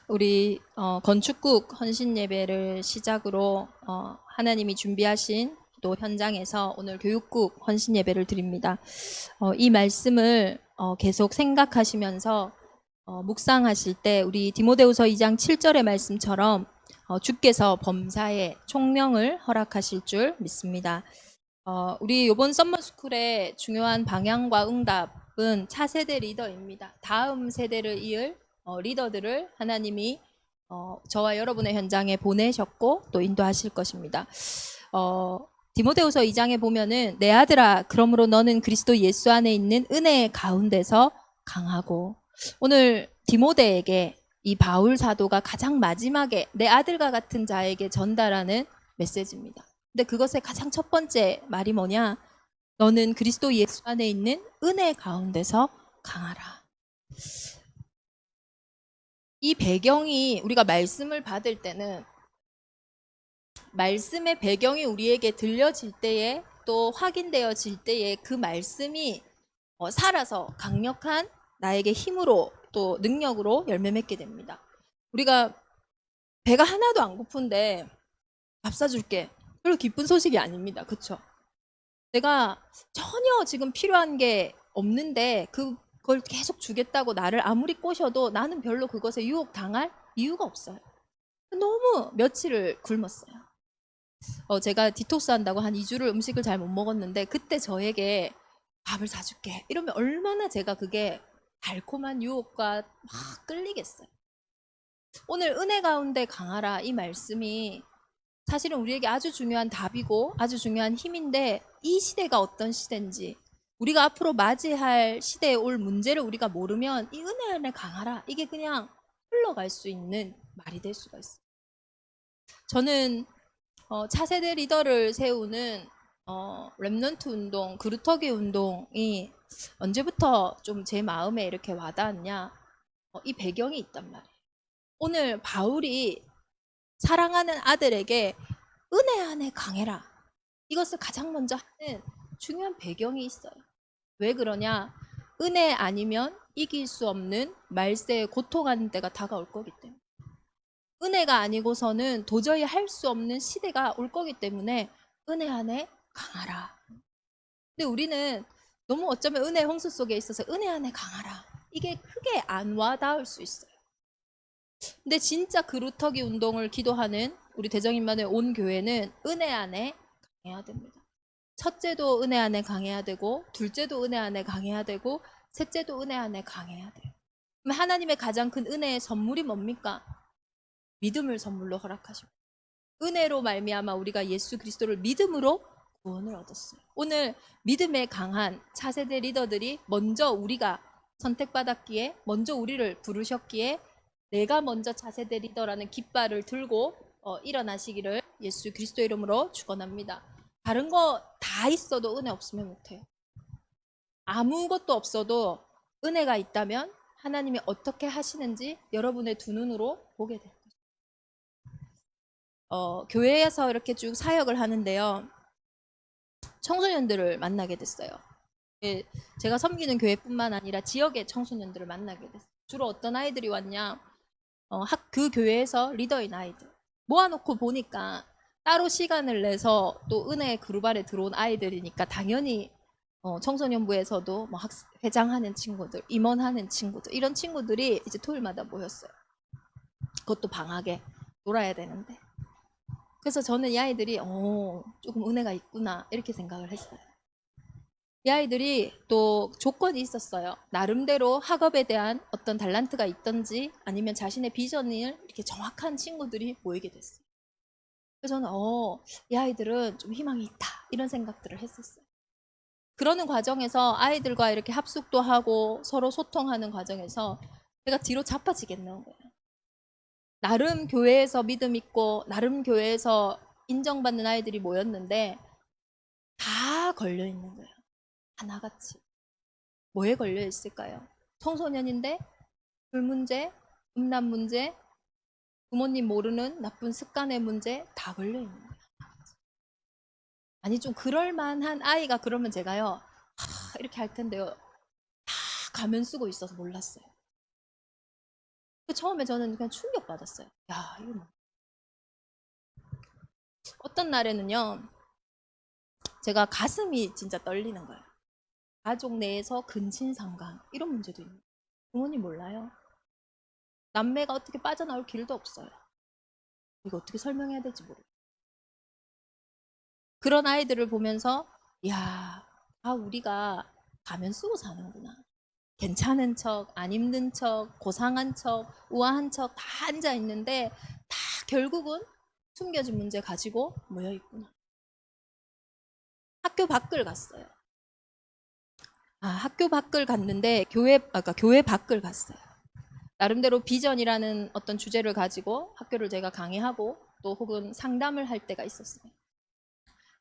우리 건축국 헌신 예배를 시작으로 하나님이 준비하신 또 현장에서 오늘 교육국 헌신 예배를 드립니다. 이 말씀을 계속 생각하시면서 묵상하실 때 우리 디모데후서 2장 7절의 말씀처럼 주께서 범사에 총명을 허락하실 줄 믿습니다. 우리 이번 썸머스쿨의 중요한 방향과 응답은 차세대 리더입니다. 다음 세대를 이을 리더들을 하나님이 저와 여러분의 현장에 보내셨고 또 인도하실 것입니다. 디모데후서 2장에 보면은 내 아들아 그러므로 너는 그리스도 예수 안에 있는 은혜 가운데서 강하고, 오늘 디모데에게 이 바울 사도가 가장 마지막에 내 아들과 같은 자에게 전달하는 메시지입니다. 근데 그것의 가장 첫 번째 말이 뭐냐? 너는 그리스도 예수 안에 있는 은혜 가운데서 강하라. 이 배경이, 우리가 말씀을 받을 때는 말씀의 배경이 우리에게 들려질 때에, 또 확인되어질 때에 그 말씀이 살아서 강력한 나에게 힘으로 또 능력으로 열매 맺게 됩니다. 우리가 배가 하나도 안 고픈데 밥 사줄게, 별로 기쁜 소식이 아닙니다. 그쵸? 내가 전혀 지금 필요한 게 없는데 그걸 계속 주겠다고 나를 아무리 꼬셔도 나는 별로 그것에 유혹당할 이유가 없어요. 너무 며칠을 굶었어요. 제가 디톡스 한다고 한 2주를 음식을 잘 못 먹었는데, 그때 저에게 밥을 사줄게 이러면 얼마나 제가 그게 달콤한 유혹과 막 끌리겠어요. 오늘 은혜 가운데 강하라 이 말씀이 사실은 우리에게 아주 중요한 답이고 아주 중요한 힘인데, 이 시대가 어떤 시대인지, 우리가 앞으로 맞이할 시대에 올 문제를 우리가 모르면 이 은혜 안에 강하라 이게 그냥 흘러갈 수 있는 말이 될 수가 있어요. 저는 차세대 리더를 세우는 렘넌트 운동, 그루터기 운동이 언제부터 좀 제 마음에 이렇게 와닿았냐, 이 배경이 있단 말이에요. 오늘 바울이 사랑하는 아들에게 은혜 안에 강해라, 이것을 가장 먼저 하는 중요한 배경이 있어요. 왜 그러냐? 은혜 아니면 이길 수 없는 말세에 고통하는 때가 다가올 거기 때문에, 은혜가 아니고서는 도저히 할 수 없는 시대가 올 거기 때문에 은혜 안에 강하라. 근데 우리는 너무 어쩌면 은혜 홍수 속에 있어서 은혜 안에 강하라 이게 크게 안 와닿을 수 있어요. 근데 진짜 그루터기 운동을 기도하는 우리 대정인만의 온 교회는 은혜 안에 강해야 됩니다. 첫째도 은혜 안에 강해야 되고, 둘째도 은혜 안에 강해야 되고, 셋째도 은혜 안에 강해야 돼요. 그럼 하나님의 가장 큰 은혜의 선물이 뭡니까? 믿음을 선물로 허락하시고, 은혜로 말미암아 우리가 예수 그리스도를 믿음으로 구원을 얻었어요. 오늘 믿음에 강한 차세대 리더들이 먼저 우리가 선택받았기에, 먼저 우리를 부르셨기에 내가 먼저 차세대 리더라는 깃발을 들고 일어나시기를 예수 그리스도 이름으로 축원합니다. 다른 거 다 있어도 은혜 없으면 못해요. 아무것도 없어도 은혜가 있다면 하나님이 어떻게 하시는지 여러분의 두 눈으로 보게 돼요. 교회에서 이렇게 쭉 사역을 하는데요, 청소년들을 만나게 됐어요. 예, 제가 섬기는 교회뿐만 아니라 지역의 청소년들을 만나게 됐어요. 주로 어떤 아이들이 왔냐? 그 교회에서 리더인 아이들 모아놓고 보니까 따로 시간을 내서 또 은혜 그룹 안에 들어온 아이들이니까 당연히 청소년부에서도 뭐 회장하는 친구들, 임원하는 친구들, 이런 친구들이 이제 토요일마다 모였어요. 그것도 방학에 놀아야 되는데. 그래서 저는 이 아이들이 조금 은혜가 있구나 이렇게 생각을 했어요. 이 아이들이 또 조건이 있었어요. 나름대로 학업에 대한 어떤 달란트가 있던지 아니면 자신의 비전을 이렇게 정확한 친구들이 모이게 됐어요. 그래서 저는 이 아이들은 좀 희망이 있다 이런 생각들을 했었어요. 그러는 과정에서 아이들과 이렇게 합숙도 하고 서로 소통하는 과정에서 제가 뒤로 자빠지겠는 거예요. 나름 교회에서 믿음 있고 나름 교회에서 인정받는 아이들이 모였는데 다 걸려 있는 거예요. 하나같이. 뭐에 걸려 있을까요? 청소년인데 술 문제, 음란 문제, 부모님 모르는 나쁜 습관의 문제 다 걸려 있는 거예요. 아니 좀 그럴 만한 아이가 그러면 제가요 이렇게 할 텐데요, 다 가면 쓰고 있어서 몰랐어요. 처음에 저는 그냥 충격받았어요. 야, 이거 뭐. 어떤 날에는요, 제가 가슴이 진짜 떨리는 거예요. 가족 내에서 근친상간, 이런 문제도 있는 거예요. 부모님 몰라요. 남매가 어떻게 빠져나올 길도 없어요. 이거 어떻게 설명해야 될지 모르겠어요. 그런 아이들을 보면서, 야, 우리가 가면 쓰고 사는구나. 괜찮은 척, 안 힘든 척, 고상한 척, 우아한 척 다 앉아 있는데 다 결국은 숨겨진 문제 가지고 모여 있구나. 학교 밖을 갔어요. 학교 밖을 갔는데 교회 밖을 갔어요. 나름대로 비전이라는 어떤 주제를 가지고 학교를 제가 강의하고 또 혹은 상담을 할 때가 있었어요.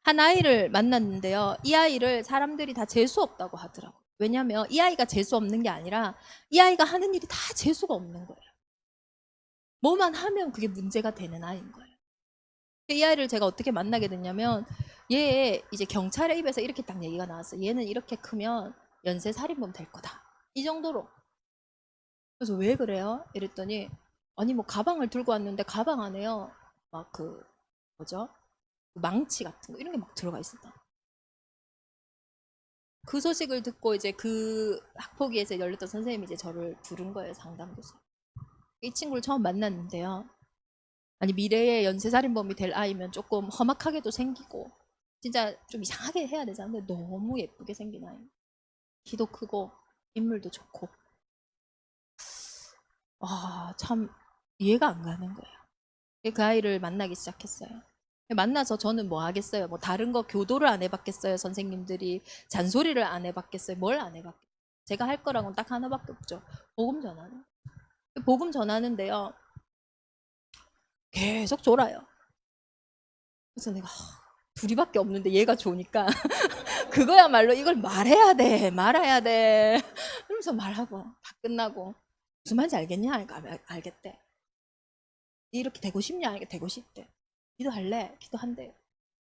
한 아이를 만났는데요. 이 아이를 사람들이 다 재수 없다고 하더라고요. 왜냐하면 이 아이가 재수 없는 게 아니라 이 아이가 하는 일이 다 재수가 없는 거예요. 뭐만 하면 그게 문제가 되는 아이인 거예요. 이 아이를 제가 어떻게 만나게 됐냐면 얘 이제 경찰의 입에서 이렇게 딱 얘기가 나왔어요. 얘는 이렇게 크면 연쇄살인범 될 거다. 이 정도로. 그래서 왜 그래요? 이랬더니 아니 뭐 가방을 들고 왔는데 가방 안에요. 막 그 뭐죠? 망치 같은 거 이런 게 막 들어가 있었다. 그 소식을 듣고 이제 그 학폭위에서 열렸던 선생님이 이제 저를 부른 거예요, 상담교사. 이 친구를 처음 만났는데요. 아니 미래의 연쇄살인범이 될 아이면 조금 험악하게도 생기고 진짜 좀 이상하게 해야 되잖아요. 근데 너무 예쁘게 생긴 아이. 키도 크고 인물도 좋고. 참 이해가 안 가는 거예요. 그 아이를 만나기 시작했어요. 만나서 저는 뭐 하겠어요? 뭐 다른 거 교도를 안 해봤겠어요? 선생님들이 잔소리를 안 해봤겠어요? 뭘 안 해봤겠어요? 제가 할 거라고는 딱 하나밖에 없죠. 복음 전하는. 복음 전하는데요. 계속 졸아요. 그래서 내가 둘이밖에 없는데 얘가 좋으니까 그거야말로 이걸 말해야 돼, 말아야 돼. 그러면서 말하고 다 끝나고 무슨 말인지 알겠냐? 하니까 알겠대. 이렇게 되고 싶냐? 하니까 되고 싶대. 기도할래? 기도한대.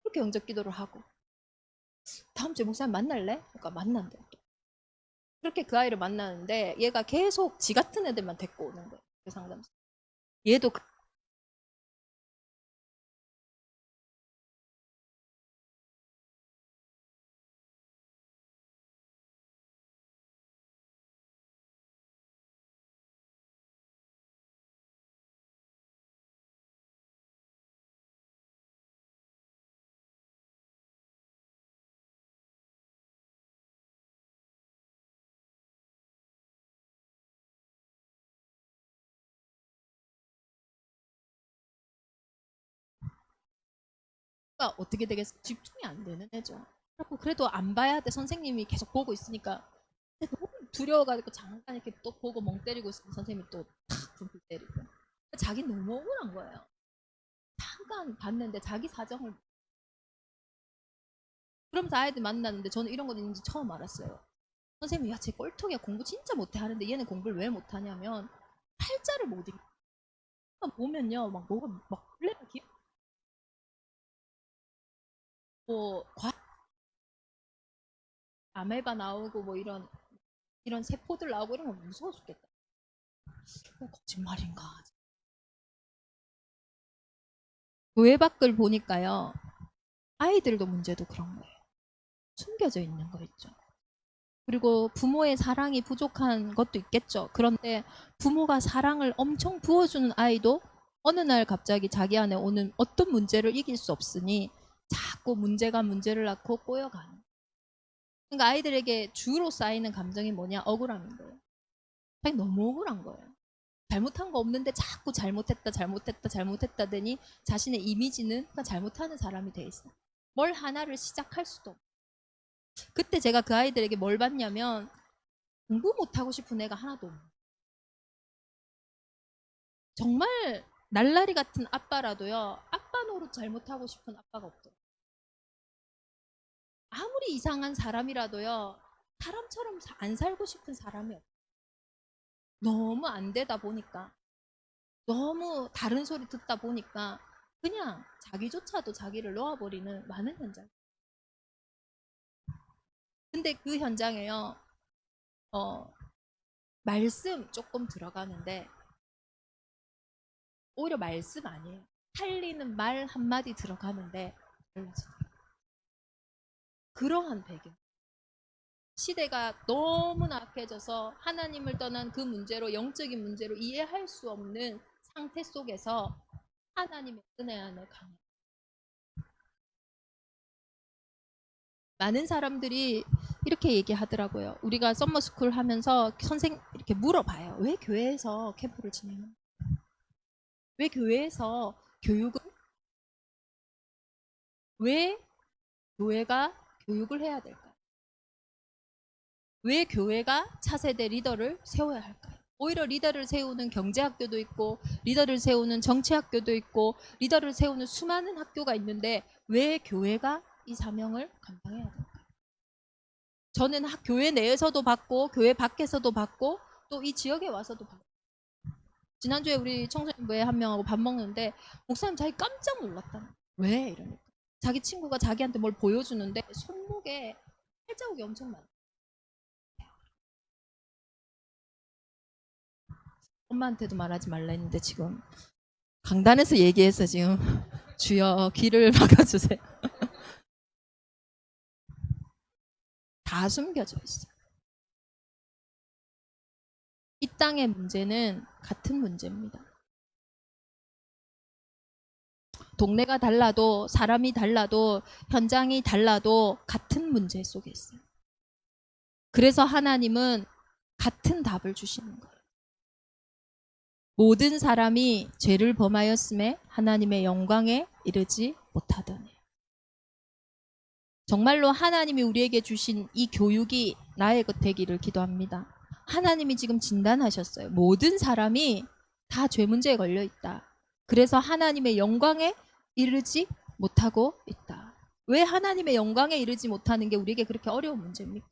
그렇게 영접 기도를 하고 다음 주에 목사님 만날래? 그러니까 만난대. 그렇게 그 아이를 만나는데 얘가 계속 지 같은 애들만 데리고 오는 거예요. 그 상담소. 얘도 어떻게 되겠어? 집중이 안 되는 애죠. 그래도 안 봐야 돼. 선생님이 계속 보고 있으니까 너무 두려워가지고 잠깐 이렇게 또 보고 멍 때리고 있으면 선생님이 또탁 분필 때리고. 자기 너무 억울한 거예요. 잠깐 봤는데 자기 사정을. 그러면서 아이들 만났는데 저는 이런 거 있는지 처음 알았어요. 선생님이 야, 쟤 꼴통이야. 공부 진짜 못해 하는데 얘는 공부를 왜 못하냐면 팔자를 못 읽어. 보면요, 막 뭐가 막 플래가 뭐 아메바 나오고 뭐 이런 세포들 나오고 이런 거 무서워 죽겠다. 거짓말인가? 교회 밖을 보니까요, 아이들도 문제도 그런 거예요. 숨겨져 있는 거 있죠. 그리고 부모의 사랑이 부족한 것도 있겠죠. 그런데 부모가 사랑을 엄청 부어주는 아이도 어느 날 갑자기 자기 안에 오는 어떤 문제를 이길 수 없으니 자꾸 문제가 문제를 낳고 꼬여가는. 그러니까 아이들에게 주로 쌓이는 감정이 뭐냐? 억울함인 거예요. 자기 너무 억울한 거예요. 잘못한 거 없는데 자꾸 잘못했다, 잘못했다, 잘못했다 되니 자신의 이미지는 그러니까 잘못하는 사람이 돼 있어. 뭘 하나를 시작할 수도 없고. 그때 제가 그 아이들에게 뭘 봤냐면 공부 못하고 싶은 애가 하나도 없는. 정말 날라리 같은 아빠라도요. 아빠 노릇 잘못하고 싶은 아빠가 없더라고요. 아무리 이상한 사람이라도요. 사람처럼 안 살고 싶은 사람이 없어요. 너무 안 되다 보니까 너무 다른 소리 듣다 보니까 그냥 자기조차도 자기를 놓아버리는 많은 현장. 근데 그 현장에요. 어, 말씀 조금 들어가는데 오히려 말씀 아니에요. 살리는 말 한마디 들어가는데 달라지죠. 그러한 배경. 시대가 너무나 악해져서 하나님을 떠난 그 문제로, 영적인 문제로 이해할 수 없는 상태 속에서 하나님의 은혜 안에 강해. 많은 사람들이 이렇게 얘기하더라고요. 우리가 썸머스쿨 하면서 선생 이렇게 물어봐요. 왜 교회에서 캠프를 진행하는? 왜 교회에서 교육을? 왜 교회가 교육을 해야 될까요? 왜 교회가 차세대 리더를 세워야 할까요? 오히려 리더를 세우는 경제학교도 있고, 리더를 세우는 정치학교도 있고, 리더를 세우는 수많은 학교가 있는데 왜 교회가 이 사명을 감당해야 될까요? 저는 교회 내에서도 받고 교회 밖에서도 받고 또 이 지역에 와서도 받고. 지난주에 우리 청소년부에 한 명하고 밥 먹는데 목사님 자기 깜짝 놀랐다. 왜? 이러니까 자기 친구가 자기한테 뭘 보여주는데 손목에 팔자국이 엄청 많아. 엄마한테도 말하지 말라 했는데 지금 강단에서 얘기해서 지금 주여 귀를 막아주세요. 다 숨겨져 있어. 이 땅의 문제는 같은 문제입니다. 동네가 달라도 사람이 달라도 현장이 달라도 같은 문제 속에 있어요. 그래서 하나님은 같은 답을 주시는 거예요. 모든 사람이 죄를 범하였음에 하나님의 영광에 이르지 못하더니. 정말로 하나님이 우리에게 주신 이 교육이 나의 것 되기를 기도합니다. 하나님이 지금 진단하셨어요. 모든 사람이 다 죄 문제에 걸려 있다. 그래서 하나님의 영광에 이르지 못하고 있다. 왜 하나님의 영광에 이르지 못하는 게 우리에게 그렇게 어려운 문제입니까?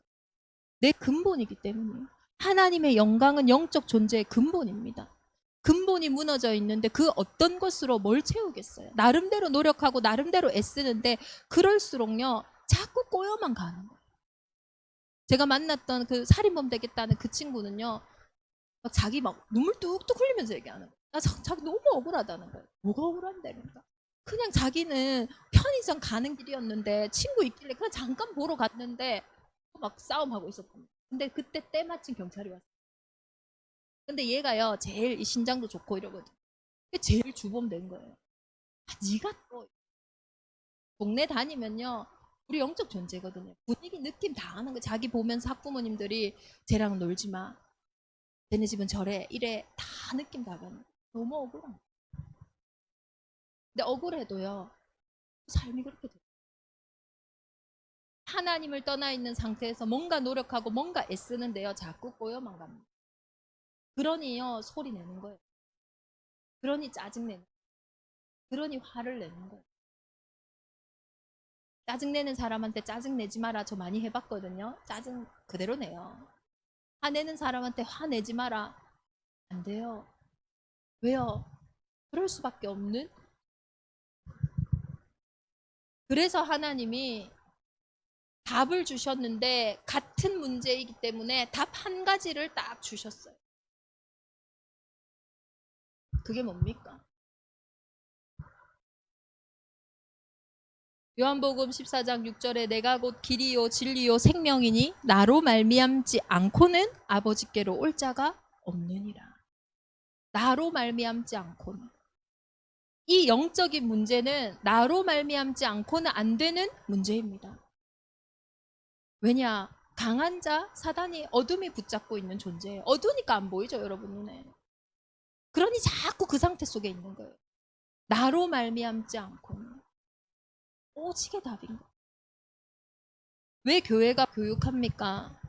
내 근본이기 때문이에요. 하나님의 영광은 영적 존재의 근본입니다. 근본이 무너져 있는데 그 어떤 것으로 뭘 채우겠어요? 나름대로 노력하고 나름대로 애쓰는데 그럴수록요 자꾸 꼬여만 가는 거예요. 제가 만났던 그 살인범 되겠다는 그 친구는요 막 자기 막 눈물 뚝뚝 흘리면서 얘기하는 거예요. 나 자기 너무 억울하다는 거예요. 뭐가 억울한데니까. 그냥 자기는 편의점 가는 길이었는데 친구 있길래 그냥 잠깐 보러 갔는데 막 싸움하고 있었거든요. 근데 그때 때마침 경찰이 왔어요. 근데 얘가요 제일 이 신장도 좋고 이러거든. 제일 주범 된 거예요. 아, 네가 또 동네 다니면요 우리 영적 존재거든요. 분위기 느낌 다 아는 거. 자기 보면서 학부모님들이 쟤랑 놀지 마. 쟤네 집은 저래 이래 다 느낌 다 가는. 너무 억울한. 근데 억울해도요 삶이 그렇게 돼. 하나님을 떠나 있는 상태에서 뭔가 노력하고 뭔가 애쓰는데요 자꾸 꼬여만 갑니다. 그러니요 소리 내는 거예요. 그러니 짜증내는 거예요. 그러니 화를 내는 거예요. 짜증내는 사람한테 짜증내지 마라 저 많이 해봤거든요. 짜증 그대로 내요. 화내는 사람한테 화내지 마라. 안 돼요. 왜요? 그럴 수밖에 없는. 그래서 하나님이 답을 주셨는데 같은 문제이기 때문에 답 한 가지를 딱 주셨어요. 그게 뭡니까? 요한복음 14장 6절에 내가 곧 길이요 진리요 생명이니 나로 말미암지 않고는 아버지께로 올 자가 없느니라. 나로 말미암지 않고는. 이 영적인 문제는 나로 말미암지 않고는 안 되는 문제입니다. 왜냐? 강한 자, 사단이 어둠이 붙잡고 있는 존재예요. 어두우니까 안 보이죠, 여러분 눈에. 그러니 자꾸 그 상태 속에 있는 거예요. 나로 말미암지 않고는. 오직의 답인 거예요. 왜 교회가 교육합니까?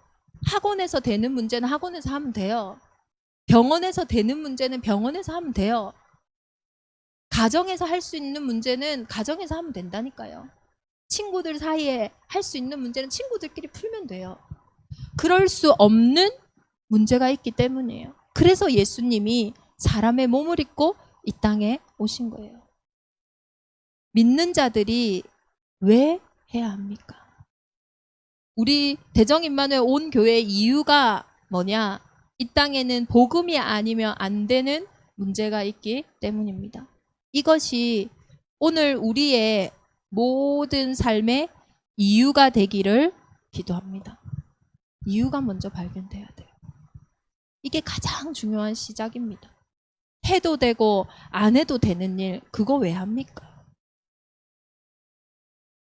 학원에서 되는 문제는 학원에서 하면 돼요. 병원에서 되는 문제는 병원에서 하면 돼요. 가정에서 할 수 있는 문제는 가정에서 하면 된다니까요. 친구들 사이에 할 수 있는 문제는 친구들끼리 풀면 돼요. 그럴 수 없는 문제가 있기 때문이에요. 그래서 예수님이 사람의 몸을 입고 이 땅에 오신 거예요. 믿는 자들이 왜 해야 합니까? 우리 대정임마누엘 온 교회의 이유가 뭐냐? 이 땅에는 복음이 아니면 안 되는 문제가 있기 때문입니다. 이것이 오늘 우리의 모든 삶의 이유가 되기를 기도합니다. 이유가 먼저 발견돼야 돼요. 이게 가장 중요한 시작입니다. 해도 되고 안 해도 되는 일, 그거 왜 합니까?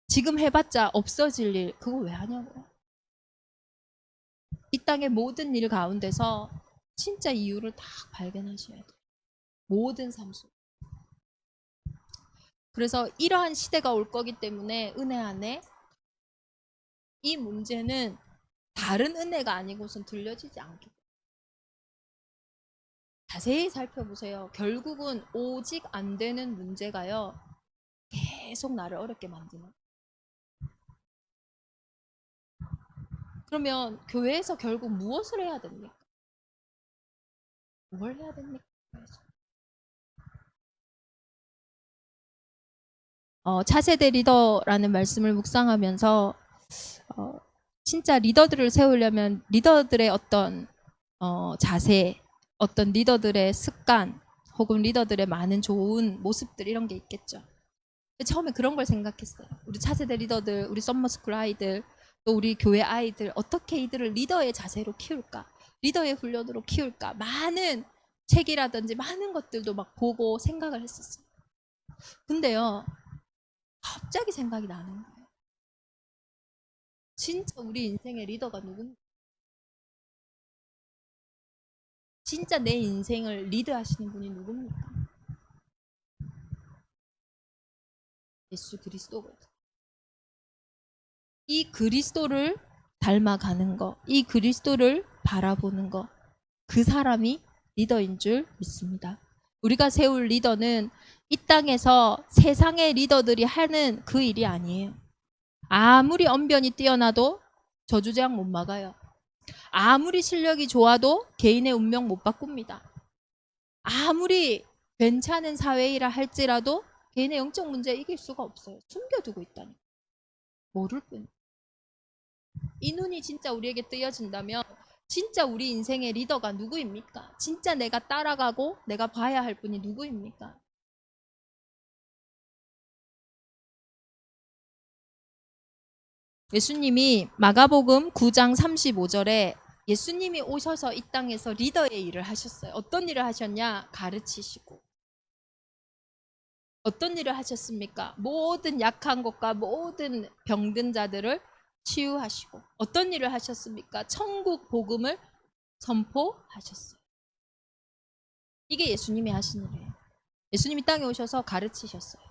지금 해봤자 없어질 일, 그거 왜 하냐고요? 이 땅의 모든 일 가운데서 진짜 이유를 다 발견하셔야 돼요. 모든 삶 속. 그래서 이러한 시대가 올 거기 때문에 은혜 안에 이 문제는 다른 은혜가 아니고선 들려지지 않기 때문에 자세히 살펴보세요. 결국은 오직 안 되는 문제가요. 계속 나를 어렵게 만드는. 그러면 교회에서 결국 무엇을 해야 됩니까? 뭘 해야 됩니까? 차세대 리더라는 말씀을 묵상하면서 진짜 리더들을 세우려면 리더들의 어떤 자세, 어떤 리더들의 습관, 혹은 리더들의 많은 좋은 모습들 이런 게 있겠죠. 처음에 그런 걸 생각했어요. 우리 차세대 리더들, 우리 썸머스쿨 아이들, 또 우리 교회 아이들 어떻게 이들을 리더의 자세로 키울까? 리더의 훈련으로 키울까? 많은 책이라든지 많은 것들도 막 보고 생각을 했었어요. 근데요, 갑자기 생각이 나는 거예요. 진짜 우리 인생의 리더가 누군가? 진짜 내 인생을 리드하시는 분이 누굽니까? 예수 그리스도거든. 이 그리스도를 닮아가는 거, 이 그리스도를 바라보는 거, 그 사람이 리더인 줄 믿습니다. 우리가 세울 리더는 이 땅에서 세상의 리더들이 하는 그 일이 아니에요. 아무리 언변이 뛰어나도 저주제약 못 막아요. 아무리 실력이 좋아도 개인의 운명 못 바꿉니다. 아무리 괜찮은 사회이라 할지라도 개인의 영적 문제에 이길 수가 없어요. 숨겨두고 있다니. 모를 뿐. 이 눈이 진짜 우리에게 뜨여진다면 진짜 우리 인생의 리더가 누구입니까? 진짜 내가 따라가고 내가 봐야 할 분이 누구입니까? 예수님이 마가복음 9장 35절에 예수님이 오셔서 이 땅에서 리더의 일을 하셨어요. 어떤 일을 하셨냐? 가르치시고. 어떤 일을 하셨습니까? 모든 약한 것과 모든 병든 자들을 치유하시고. 어떤 일을 하셨습니까? 천국 복음을 선포하셨어요. 이게 예수님이 하신 일이에요. 예수님이 땅에 오셔서 가르치셨어요.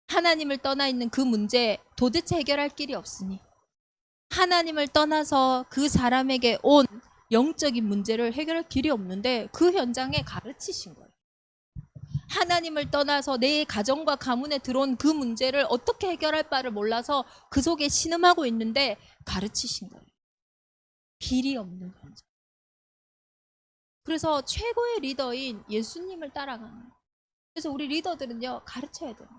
하나님을 떠나 있는 그 문제 도대체 해결할 길이 없으니 하나님을 떠나서 그 사람에게 온 영적인 문제를 해결할 길이 없는데 그 현장에 가르치신 거예요. 하나님을 떠나서 내 가정과 가문에 들어온 그 문제를 어떻게 해결할 바를 몰라서 그 속에 신음하고 있는데 가르치신 거예요. 길이 없는 현장. 그래서 최고의 리더인 예수님을 따라가는 거예요. 그래서 우리 리더들은요, 가르쳐야 돼요.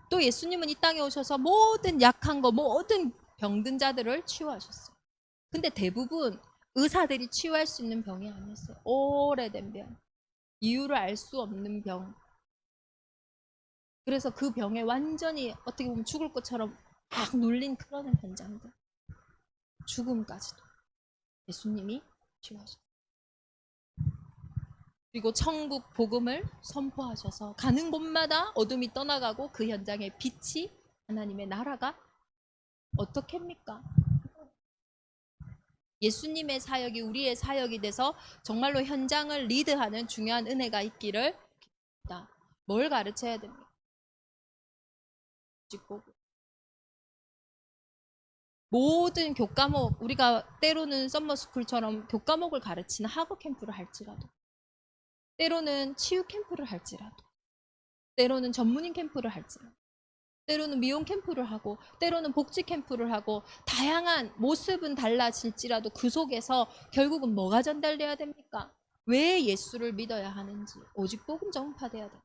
또 예수님은 이 땅에 오셔서 모든 약한 거, 모든 병든 자들을 치유하셨어요. 근데 대부분 의사들이 치유할 수 있는 병이 아니었어요. 오래된 병. 이유를 알 수 없는 병. 그래서 그 병에 완전히 어떻게 보면 죽을 것처럼 막 눌린 그런 현장들. 죽음까지도 예수님이 치유하셨어요. 그리고 천국 복음을 선포하셔서 가는 곳마다 어둠이 떠나가고 그 현장에 빛이 하나님의 나라가 어떻게 합니까? 예수님의 사역이 우리의 사역이 돼서 정말로 현장을 리드하는 중요한 은혜가 있기를 기도합니다. 뭘 가르쳐야 됩니까? 모든 교과목, 우리가 때로는 썸머스쿨처럼 교과목을 가르치는 학업 캠프를 할지라도, 때로는 치유 캠프를 할지라도, 때로는 전문인 캠프를 할지라도, 때로는 미용 캠프를 하고, 때로는 복지 캠프를 하고, 다양한 모습은 달라질지라도 그 속에서 결국은 뭐가 전달돼야 됩니까? 왜 예수를 믿어야 하는지, 오직 복음 전파돼야 돼.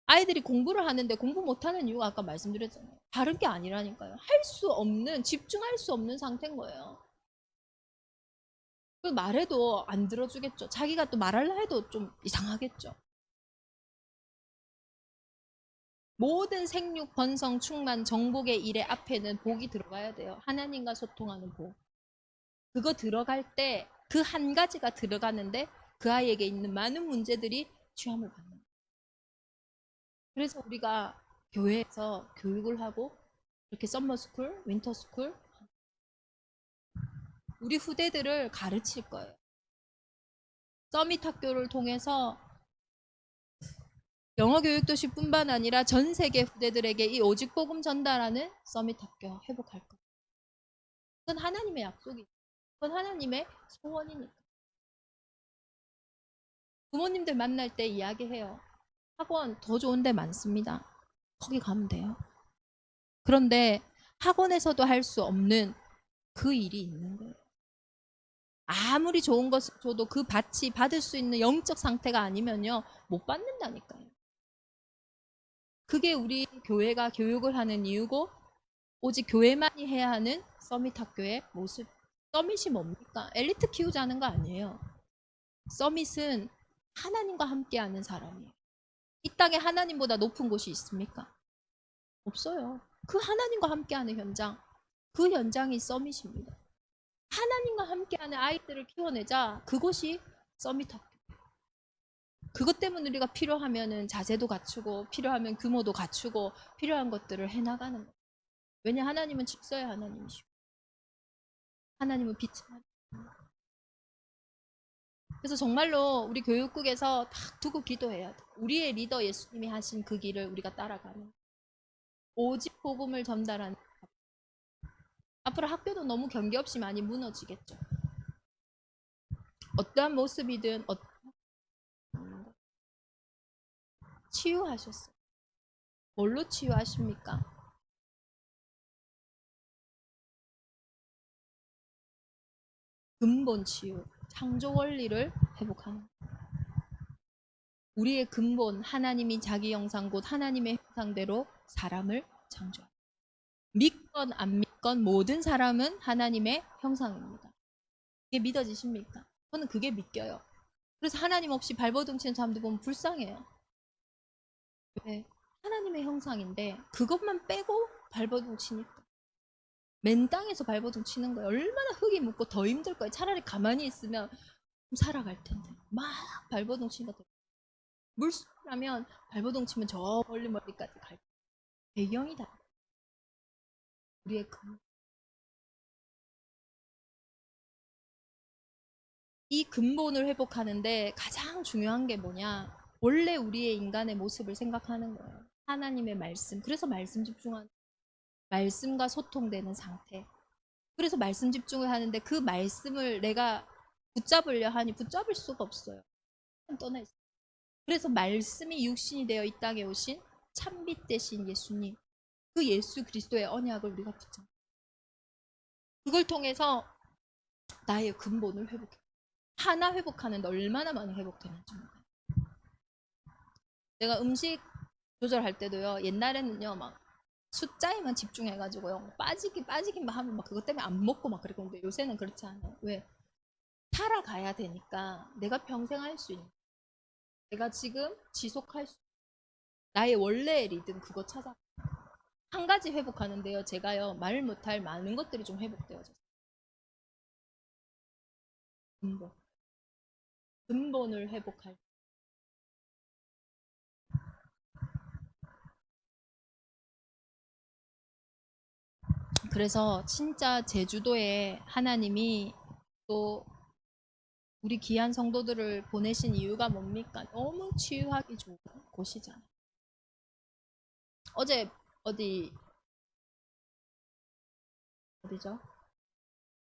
아이들이 공부를 하는데 공부 못하는 이유가 아까 말씀드렸잖아요. 다른 게 아니라니까요. 할 수 없는, 집중할 수 없는 상태인 거예요. 그 말해도 안 들어주겠죠. 자기가 또 말하려 해도 좀 이상하겠죠. 모든 생육, 번성, 충만, 정복의 일의 앞에는 복이 들어가야 돼요. 하나님과 소통하는 복. 그거 들어갈 때 그 한 가지가 들어가는데 그 아이에게 있는 많은 문제들이 취함을 받는 거예요. 그래서 우리가 교회에서 교육을 하고 이렇게 썸머스쿨, 윈터스쿨 우리 후대들을 가르칠 거예요. 서밋 학교를 통해서 영어 교육도시뿐만 아니라 전 세계 후대들에게 이 오직 복음 전달하는 서밋 학교 회복할 거예요. 그건 하나님의 약속이에요. 그건 하나님의 소원이니까. 부모님들 만날 때 이야기해요. 학원 더 좋은 데 많습니다. 거기 가면 돼요. 그런데 학원에서도 할 수 없는 그 일이 있는 거예요. 아무리 좋은 것을 줘도 그 밭이 받을 수 있는 영적 상태가 아니면요, 못 받는다니까요. 그게 우리 교회가 교육을 하는 이유고, 오직 교회만이 해야 하는 서밋 학교의 모습. 서밋이 뭡니까? 엘리트 키우자는 거 아니에요. 서밋은 하나님과 함께하는 사람이에요. 이 땅에 하나님보다 높은 곳이 있습니까? 없어요. 그 하나님과 함께하는 현장, 그 현장이 서밋입니다. 하나님과 함께하는 아이들을 키워내자. 그것이 서밋 학교. 그것 때문에 우리가 필요하면은 자세도 갖추고, 필요하면 규모도 갖추고, 필요한 것들을 해나가는 거예요. 왜냐, 하나님은 질서의 하나님이시고, 하나님은 빛의 하나님. 그래서 정말로 우리 교육국에서 딱 두고 기도해야 돼. 우리의 리더 예수님이 하신 그 길을 우리가 따라가는. 오직 복음을 전달하는. 앞으로 학교도 너무 경계 없이 많이 무너지겠죠. 어떠한 모습이든 치유하셨어요. 뭘로 치유하십니까? 근본 치유, 창조 원리를 회복하는. 우리의 근본, 하나님이 자기 형상 곧 하나님의 형상대로 사람을 창조합니다. 믿건 안 믿건 모든 사람은 하나님의 형상입니다. 그게 믿어지십니까? 저는 그게 믿겨요. 그래서 하나님 없이 발버둥 치는 사람들 보면 불쌍해요. 왜? 하나님의 형상인데 그것만 빼고 발버둥 치니까. 맨 땅에서 발버둥 치는 거예요. 얼마나 흙이 묻고 더 힘들 거예요. 차라리 가만히 있으면 좀 살아갈 텐데. 막 발버둥 치니까 물속이라면 발버둥 치면 저 멀리까지 갈 배경이 다 우리의 이 근본을 회복하는데 가장 중요한 게 뭐냐? 원래 우리의 인간의 모습을 생각하는 거예요. 하나님의 말씀. 그래서 말씀 집중하는 말씀과 소통되는 상태. 그래서 말씀 집중을 하는데 그 말씀을 내가 붙잡으려 하니 붙잡을 수가 없어요. 떠나 있어요. 그래서 말씀이 육신이 되어 이 땅에 오신 참빛 되신 예수님, 그 예수 그리스도의 언약을 우리가 붙잡는. 그걸 통해서 나의 근본을 회복해. 하나 회복하는데 얼마나 많이 회복되는지 몰라요. 내가 음식 조절할 때도요. 옛날에는요, 막 숫자에만 집중해가지고요. 빠지기만 하면 막 그것 때문에 안 먹고 막 그랬는데 요새는 그렇지 않아요. 왜? 살아가야 되니까 내가 평생 할 수 있는, 내가 지금 지속할 수, 나의 원래의 리듬 그거 찾아. 한 가지 회복하는데요. 제가요, 말 못할 많은 것들이 좀 회복되어졌어요. 근본. 근본을 회복할. 그래서 진짜 제주도에 하나님이 또 우리 귀한 성도들을 보내신 이유가 뭡니까? 너무 치유하기 좋은 곳이잖아요. 어제 어디죠?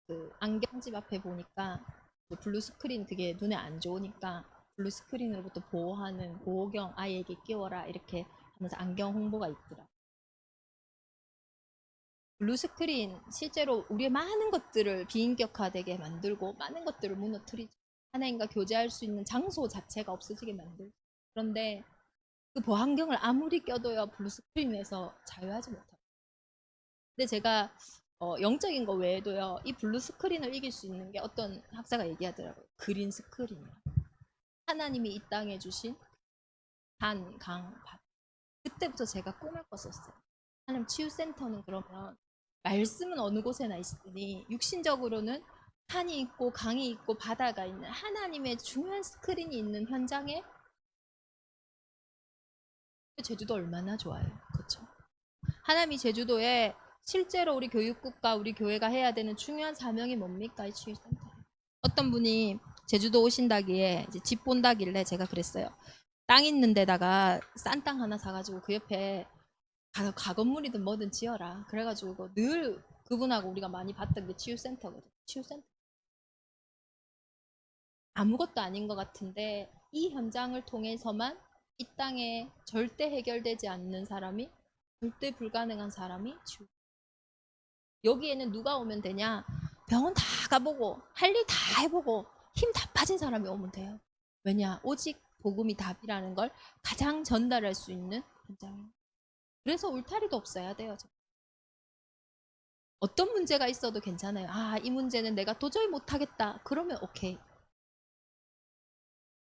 그 안경집 앞에 보니까 그 블루 스크린 그게 눈에 안 좋으니까 블루 스크린으로부터 보호하는 보호경 아이에게 끼워라 이렇게 하면서 안경 홍보가 있더라. 블루 스크린 실제로 우리의 많은 것들을 비인격화되게 만들고 많은 것들을 무너뜨리죠. 하나님과 교제할 수 있는 장소 자체가 없어지게 만들죠. 그런데 그 보안경을 아무리 껴도요 블루 스크린에서 자유하지 못합니다. 근데 제가 영적인 거 외에도요, 이 블루 스크린을 이길 수 있는 게 어떤 학자가 얘기하더라고요. 그린 스크린이요. 하나님이 이 땅에 주신 산, 강, 밭. 그때부터 제가 꿈을 꿨었어요. 하나님 치유센터는 그러면 말씀은 어느 곳에나 있으니 육신적으로는 산이 있고 강이 있고 바다가 있는 하나님의 중요한 스크린이 있는 현장에 제주도 얼마나 좋아요. 그렇죠? 하나님이 제주도에 실제로 우리 교육국과 우리 교회가 해야 되는 중요한 사명이 뭡니까? 이 치유센터. 어떤 분이 제주도 오신다기에 이제 집 본다길래 제가 그랬어요. 땅 있는 데다가 싼 땅 하나 사가지고 그 옆에 가건물이든 뭐든 지어라. 그래가지고 늘 그분하고 우리가 많이 봤던 게 치유센터거든. 치유센터. 아무것도 아닌 것 같은데 이 현장을 통해서만 이 땅에 절대 해결되지 않는 사람이, 절대 불가능한 사람이 치유. 여기에는 누가 오면 되냐? 병원 다 가보고 할 일 다 해보고 힘 다 빠진 사람이 오면 돼요. 왜냐? 오직 복음이 답이라는 걸 가장 전달할 수 있는 현장이에요. 그래서 울타리도 없어야 돼요. 어떤 문제가 있어도 괜찮아요. 아, 이 문제는 내가 도저히 못하겠다. 그러면 오케이.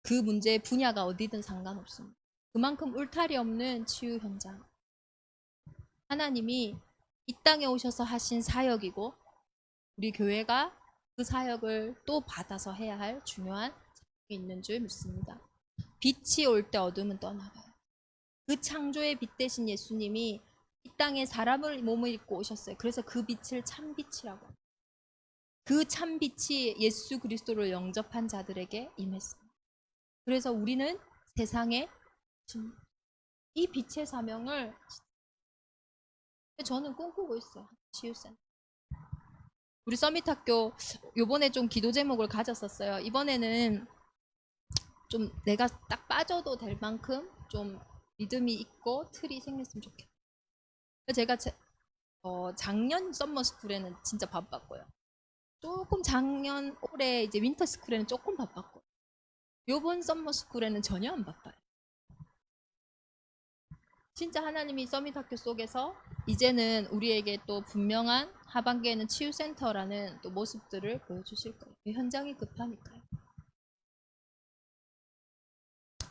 그 문제의 분야가 어디든 상관없습니다. 그만큼 울타리 없는 치유 현장. 하나님이 이 땅에 오셔서 하신 사역이고 우리 교회가 그 사역을 또 받아서 해야 할 중요한 사역이 있는 줄 믿습니다. 빛이 올 때 어둠은 떠나가요. 그 창조의 빛 대신 예수님이 이 땅에 사람을 몸을 입고 오셨어요. 그래서 그 빛을 참빛이라고 합니다. 그 참빛이 예수 그리스도를 영접한 자들에게 임했습니다. 그래서 우리는 세상에 이 빛의 사명을 저는 꿈꾸고 있어요. 치유센터. 우리 서밋학교 요번에 좀 기도 제목을 가졌었어요. 이번에는 좀 내가 딱 빠져도 될 만큼 좀 믿음이 있고 틀이 생겼으면 좋겠어요. 제가 작년 썸머스쿨에는 진짜 바빴고요. 조금 작년 올해 이제 윈터스쿨에는 조금 바빴고 요번 썸머스쿨에는 전혀 안 바빠요. 진짜 하나님이 서밋학교 속에서 이제는 우리에게 또 분명한 하반기에는 치유센터라는 또 모습들을 보여주실 거예요. 현장이 급하니까요.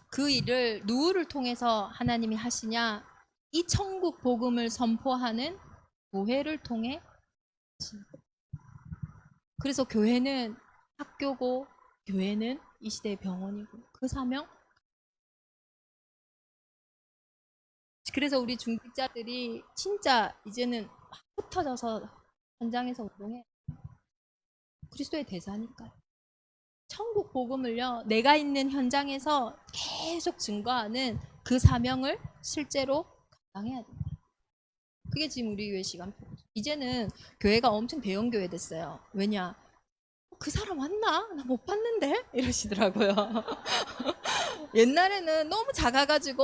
그 일을 누구를 통해서 하나님이 하시냐? 이 천국 복음을 선포하는 교회를 통해 하시는 거예요. 그래서 교회는 학교고 교회는 이 시대의 병원이고 그 사명. 그래서 우리 중직자들이 진짜 이제는 막 흩어져서 현장에서 운동해. 그리스도의 대사니까요. 천국 복음을요, 내가 있는 현장에서 계속 증거하는 그 사명을 실제로 감당해야 됩니다. 그게 지금 우리 교회 시간표죠. 이제는 교회가 엄청 대형 교회 됐어요. 왜냐? 그 사람 왔나? 나 못 봤는데? 이러시더라고요. 옛날에는 너무 작아가지고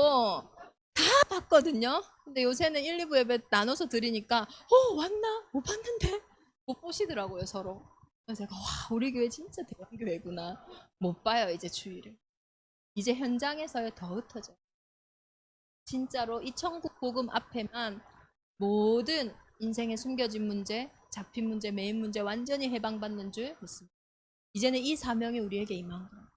다 봤거든요. 근데 요새는 1, 2부 예배 나눠서 드리니까 왔나? 못 봤는데? 못 보시더라고요, 서로. 그래서 제가 와, 우리 교회 진짜 대형 교회구나. 못 봐요, 이제 주일을. 이제 현장에서야 더 흩어져요. 진짜로 이 천국 복음 앞에만 모든 인생에 숨겨진 문제, 잡힌 문제, 메인 문제 완전히 해방받는 줄 믿습니다. 이제는 이 사명이 우리에게 임한 거예요.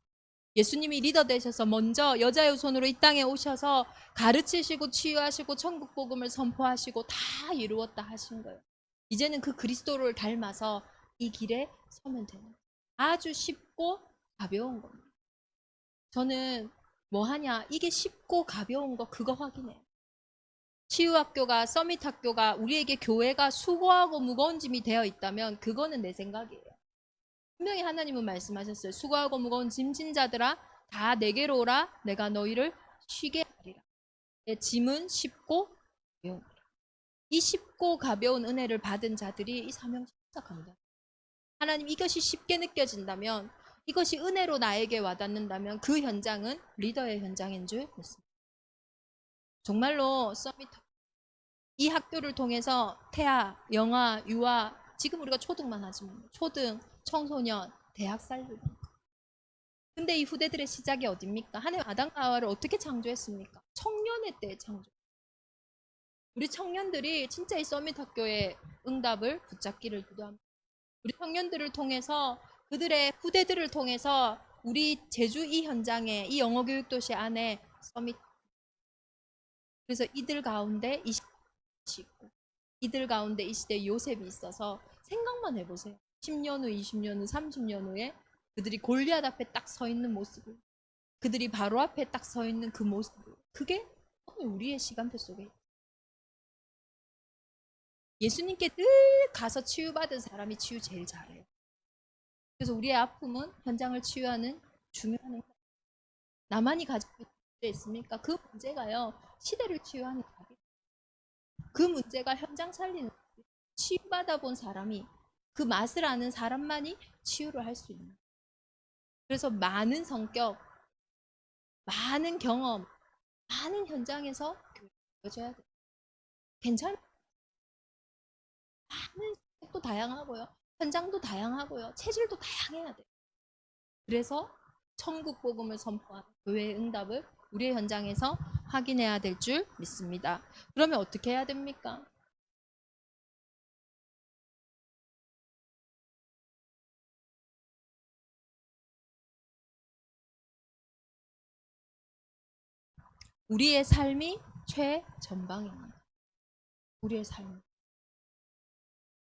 예수님이 리더 되셔서 먼저 여자의 손으로 이 땅에 오셔서 가르치시고 치유하시고 천국 복음을 선포하시고 다 이루었다 하신 거예요. 이제는 그 그리스도를 닮아서 이 길에 서면 되는 거예요. 아주 쉽고 가벼운 겁니다. 저는 뭐 하냐? 이게 쉽고 가벼운 거 그거 확인해요. 치유학교가 서밋학교가 우리에게 교회가 수고하고 무거운 짐이 되어 있다면 그거는 내 생각이에요. 분명히 하나님은 말씀하셨어요. 수고하고 무거운 짐진 자들아 다 내게로 오라 내가 너희를 쉬게 하리라. 내 짐은 쉽고 가벼운 이 쉽고 가벼운 은혜를 받은 자들이 이 사명 진짜 감당. 하나님 이것이 쉽게 느껴진다면 이것이 은혜로 나에게 와닿는다면 그 현장은 리더의 현장인 줄 믿습니다. 정말로 서밋 이 학교를 통해서 태아, 영아, 유아 지금 우리가 초등만 하지만 초등, 청소년, 대학 살리고 근데 이 후대들의 시작이 어딥니까? 하나님 아담과 하와를 어떻게 창조했습니까? 청년의 때에 창조. 우리 청년들이 진짜 이 서밋 학교의 응답을 붙잡기를 기도합니다. 우리 청년들을 통해서 그들의 후대들을 통해서 우리 제주 이 현장에 이 영어 교육 도시 안에 서밋, 그래서 이들 가운데 이 시대이 있고 이들 가운데 이 시대에 요셉이 있어서 생각만 해보세요. 10년 후, 20년 후, 30년 후에 그들이 골리앗 앞에 딱 서 있는 모습을, 그들이 바로 앞에 딱 서 있는 그 모습을, 그게 오늘 우리의 시간표 속에 있어요. 예수님께 늘 가서 치유받은 사람이 치유 제일 잘해요. 그래서 우리의 아픔은 현장을 치유하는 중요한 행사. 나만이 가지고 있는 문제 있습니까? 그 문제가요, 시대를 치유하는 답이. 그 문제가 현장 살리는 답이. 치유받아 본 사람이, 그 맛을 아는 사람만이 치유를 할 수 있는. 그래서 많은 성격, 많은 경험, 많은 현장에서 보여줘야 돼. 괜찮아. 많은 성격도 다양하고요. 현장도 다양하고요. 체질도 다양해야 돼. 그래서 천국 복음을 선포하는 교회의 응답을 우리의 현장에서 확인해야 될 줄 믿습니다. 그러면 어떻게 해야 됩니까? 우리의 삶이 최전방입니다. 우리의 삶.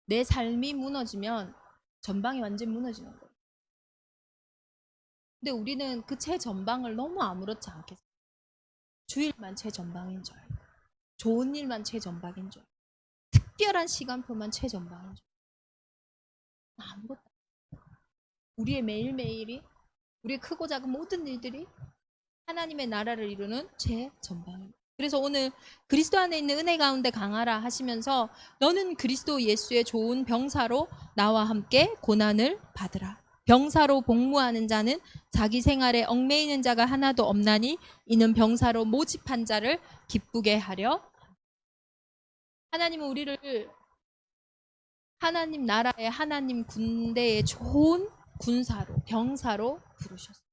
내 삶이 무너지면 전방이 완전 무너지는 거예요. 근데 우리는 그 최전방을 너무 아무렇지 않게 주일만 최전방인 줄 알고, 좋은 일만 최전방인 줄 알고, 특별한 시간표만 최전방인 줄 알고, 아무것도. 우리의 매일매일이, 우리의 크고 작은 모든 일들이 하나님의 나라를 이루는 최전방입니다. 그래서 오늘 그리스도 안에 있는 은혜 가운데 강하라 하시면서 너는 그리스도 예수의 좋은 병사로 나와 함께 고난을 받으라. 병사로 복무하는 자는 자기 생활에 얽매이는 자가 하나도 없나니 이는 병사로 모집한 자를 기쁘게 하려. 하나님은 우리를 하나님 나라의, 하나님 군대의 좋은 군사로, 병사로 부르셨어요.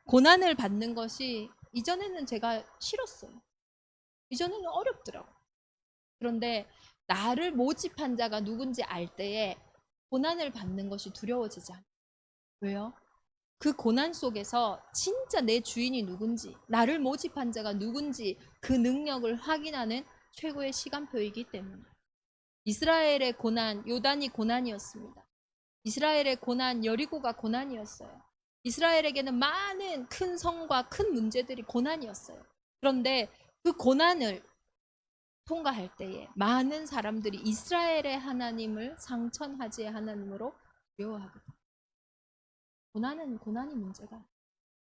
고난을 받는 것이 이전에는 제가 싫었어요. 이전에는 어렵더라고요. 그런데 나를 모집한 자가 누군지 알 때에 고난을 받는 것이 두려워지지 않아요. 왜요? 그 고난 속에서 진짜 내 주인이 누군지, 나를 모집한 자가 누군지 그 능력을 확인하는 최고의 시간표이기 때문에. 이스라엘의 고난, 요단이 고난이었습니다. 이스라엘의 고난, 여리고가 고난이었어요. 이스라엘에게는 많은 큰 성과 큰 문제들이 고난이었어요. 그런데 그 고난을 통과할 때에 많은 사람들이 이스라엘의 하나님을 상천하지의 하나님으로 두려워하거든요. 고난이 문제가.